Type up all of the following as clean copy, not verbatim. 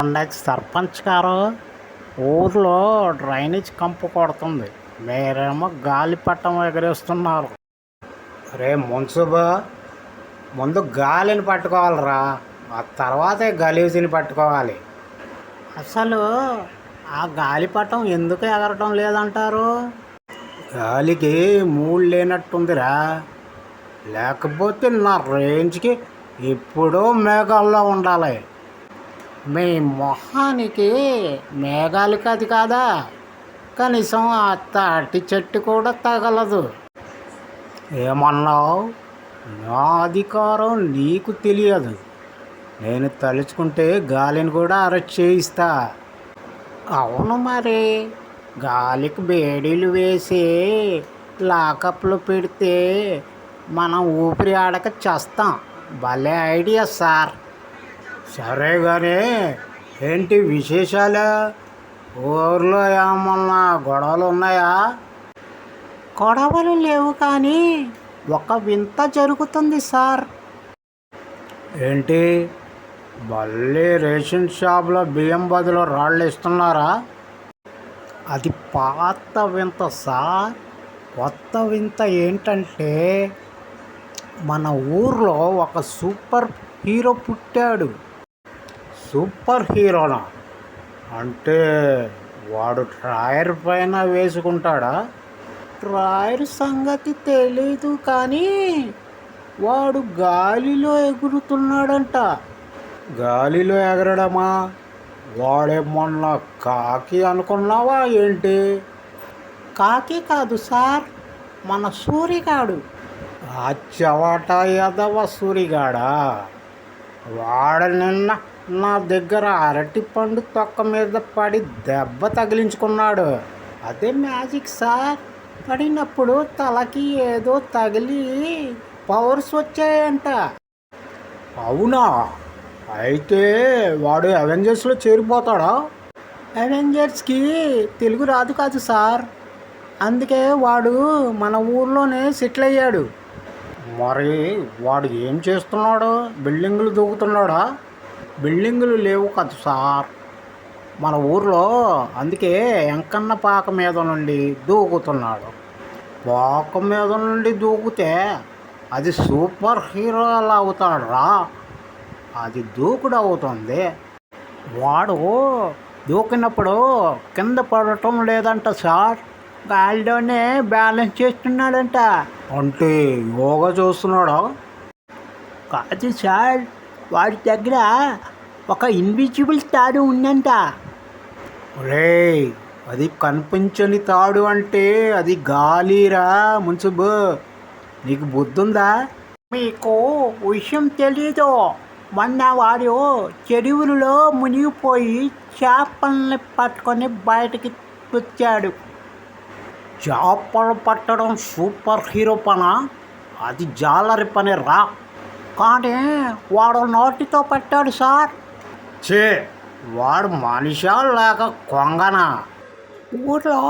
ఉండకి సర్పంచ్ గారు, ఊర్లో డ్రైనేజ్ కంపు కొడుతుంది, మీరేమో గాలిపటం ఎగరేస్తున్నారు. రే మున్సిబు, ముందు గాలిని పట్టుకోవాలిరా, ఆ తర్వాతే గలీజుని పట్టుకోవాలి. అసలు ఆ గాలిపటం ఎందుకు ఎగరటం లేదంటారు? గాలికి మూడు లేనట్టుందిరా, లేకపోతే నా రేంజ్కి ఎప్పుడో మేఘాల్లో ఉండాలి. మీ మొహానికి మేఘాలకి అది కాదా, కనీసం ఆ తాటి చెట్టు కూడా తగలదు. ఏమన్నావు? నా అధికారం నీకు తెలియదు. నేను తలుచుకుంటే గాలిని కూడా అరెస్ట్ చేయిస్తా. అవును మరి, గాలికి బేడీలు వేసి లాకప్లు పెడితే మనం ఊపిరి ఆడక చేస్తాం. భలే ఐడియా సార్. సరే కానీ ఏంటి విశేషాలు? ఊర్లో ఏమన్నా గొడవలు ఉన్నాయా? గొడవలు లేవు కానీ ఒక వింత జరుగుతుంది సార్. ఏంటి? మళ్ళీ రేషన్ షాప్లో బియ్యం బదులు రాళ్ళు ఇస్తున్నారా? అది పాత వింత సార్. కొత్త వింత ఏంటంటే, మన ఊర్లో ఒక సూపర్ హీరో పుట్టాడు. సూపర్ హీరోనా? అంటే వాడు ట్రాయర్ పైన వేసుకుంటాడా? ట్రాయర్ సంగతి తెలీదు కానీ వాడు గాలిలో ఎగురుతున్నాడంట. గాలిలో ఎగరడమా? వాడేమన్నా కాకి అనుకున్నావా ఏంటి? కాకి కాదు సార్, మన సూరిగాడు. ఆ చవట యదవ సూరిగాడా? వాడు నిన్న నా దగ్గర అరటిపండు తొక్క మీద పడి దెబ్బ తగిలించుకున్నాడు. అదే మ్యాజిక్ సార్. పడినప్పుడు తలకి ఏదో తగిలి పవర్స్ వచ్చాయంట. అవునా? అయితే వాడు అవెంజర్స్లో చేరిపోతాడా? అవెంజర్స్కి తెలుగు రాదు కాదు సార్, అందుకే వాడు మన ఊర్లోనే సెటిల్ అయ్యాడు. మరి వాడు ఏం చేస్తున్నాడు? బిల్డింగులు దూకుతున్నాడా? బిల్డింగులు లేవు కదా సార్ మన ఊర్లో, అందుకే ఎంకన్న పాక మీద నుండి దూకుతున్నాడు. పాక మీద నుండి దూకితే అది సూపర్ హీరో అలా అవుతాడురా. అది దూకుడు అవుతుంది. వాడు దూకినప్పుడు కింద పడటం లేదంట సార్, గాలిలోనే బ్యాలెన్స్ చేస్తున్నాడంట. అంటే యోగా చూస్తున్నాడా? కాదు సార్, వాడి దగ్గర ఒక ఇన్విజిబుల్ తాడు ఉందంట. రే, అది కనిపించని తాడు అంటే అది గాలిరా మున్సిబు. నీకు బుద్ధుందా? మీకు విషయం తెలీదు. మొన్న వాడు చెరువులలో మునిగిపోయి చేపల్ని పట్టుకొని బయటికి వచ్చాడు. చేపలు పట్టడం సూపర్ హీరో పనా? అది జాలరి పని రా. కానీ వాడు నోటితో పట్టాడు సార్. చే, వాడు మనిషా లేక కొంగనా? ఊర్లో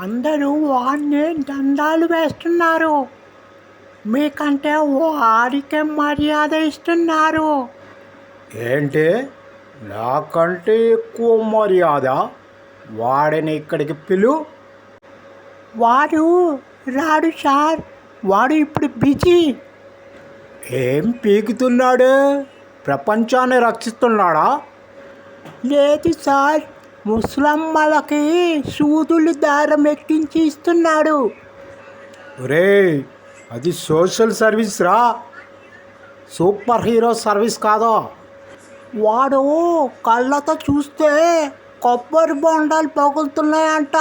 అందరూ వాడిని దండాలు వేస్తున్నారు. మీకంటే వాడికే మర్యాద ఇస్తున్నారు. ఏంటి? నాకంటే ఎక్కువ మర్యాద? వాడిని ఇక్కడికి పిలు. వాడు రాడు సార్, వాడు ఇప్పుడు బిజీ. ఏం పీకుతున్నాడు? ప్రపంచాన్ని రక్షిస్తున్నాడా? లేదు సార్, ముసలమ్మలకి సూదులు దారం ఎక్కించి ఇస్తున్నాడు. రే, అది సోషల్ సర్వీస్ రా, సూపర్ హీరో సర్వీస్ కాదు. వాడు కళ్ళతో చూస్తే కొబ్బరి బొండాలు పగులుతున్నాయంట.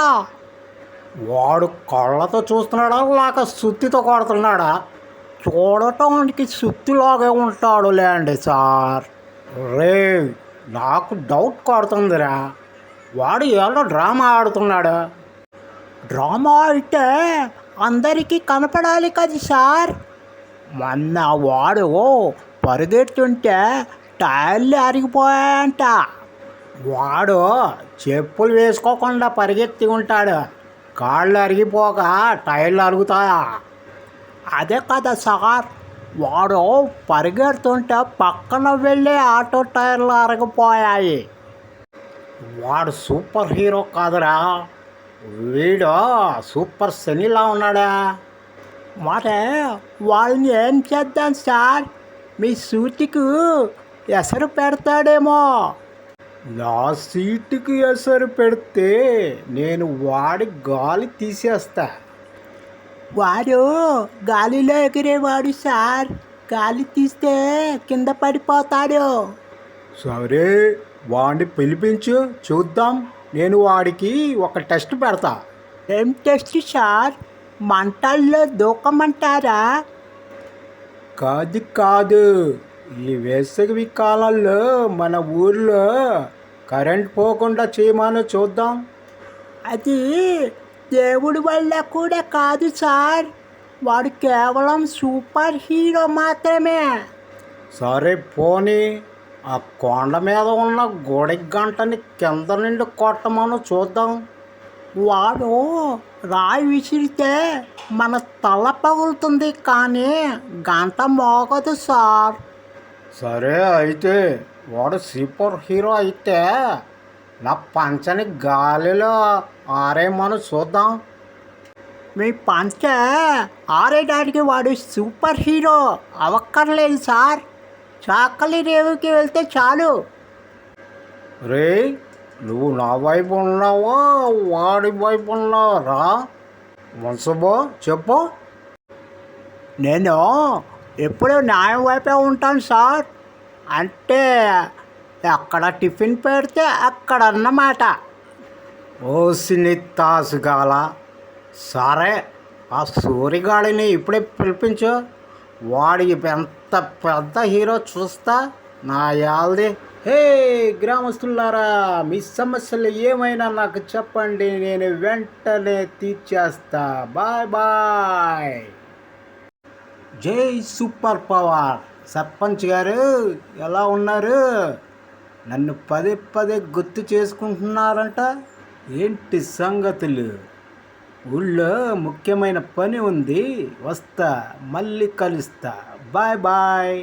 వాడు కళ్ళతో చూస్తున్నాడా లేక సుత్తితో కొడుతున్నాడా? చూడటానికి సుత్తిలాగే ఉంటాడు లేండి సార్. రే, నాకు డౌట్ కొడుతుందిరా, వాడు ఏదో డ్రామా ఆడుతున్నాడు. డ్రామా అయితే అందరికీ కనపడాలి కదా సార్. మొన్న వాడు పరిగెడుతుంటే టైర్లు అరిగిపోయాయంట. వాడు చెప్పులు వేసుకోకుండా పరిగెత్తి ఉంటాడు, కాళ్ళు అరిగిపోక టైర్లు అరుగుతాయా? అదే కదా సార్, వాడు పరిగెడుతుంటే పక్కన వెళ్ళే ఆటో టైర్లు అరగిపోయాయి. వాడు సూపర్ హీరో కాదురా, వీడు సూపర్ శనిలా ఉన్నాడా. మరే వాళ్ళని ఏం చేద్దాం సార్? మీ సూటికు ఎసరు పెడతాడేమో. నా సీటుకి ఎసరు పెడితే నేను వాడి గాలి తీసేస్తా. వాడు గాలిలో ఎగిరేవాడు సార్. గాలి తీస్తే కింద పడిపోతాడు. సరే, వాడిని పిలిపించు చూద్దాం. నేను వాడికి ఒక టెస్ట్ పెడతా. ఏం టెస్ట్ సార్? మంటల్లో దూకమంటారా? కాదు కాదు, ఈ వేసవి కాలంలో మన ఊర్లో కరెంట్ పోకుండా చేయమని చూద్దాం. అది దేవుడి వల్ల కూడా కాదు సార్. వాడు కేవలం సూపర్ హీరో మాత్రమే. సరే పోనీ, ఆ కొండ మీద ఉన్న గోడె గంటని కింద నుండి కొట్టమని చూద్దాం. వాడు రాయి విసిరితే మన తల పగులుతుంది కానీ గంట మోగదు సార్. సరే అయితే, వాడు సూపర్ హీరో అయితే నా పంచని గాలిలో ఆరేమని చూద్దాం. మీ పంచ ఆరేయడానికి వాడు సూపర్ హీరో అవక్కర్లేదు సార్. చాకలి రేవుకి వెళ్తే చాలు. రే, నువ్వు నా వైపు ఉన్నావా వాడి వైపు ఉన్నావా రా మున్సబో, చెప్పు. నేను ఎప్పుడూ న్యాయం వైపే ఉంటాను సార్. అంటే ఎక్కడ టిఫిన్ పెడితే అక్కడ అన్నమాట. ఓ సినిత్తాసుగాల. సరే, ఆ సూరిగాడిని ఇప్పుడే పిలిపించు. వాడి ఎంత పెద్ద హీరో చూస్తా నా యాల్ది. హే గ్రామస్తులారా, మీ సమస్యలు ఏమైనా నాకు చెప్పండి, నేను వెంటనే తీర్చేస్తా. Bye bye. జై సూపర్ పవర్. సర్పంచ్ గారు ఎలా ఉన్నారు? నన్ను పదే పదే గుర్తు చేసుకుంటున్నారంట. ఏంటి సంగతులు? ఊళ్ళో ముఖ్యమైన పని ఉంది, వస్తా, మళ్ళీ కలుస్తా. Bye bye.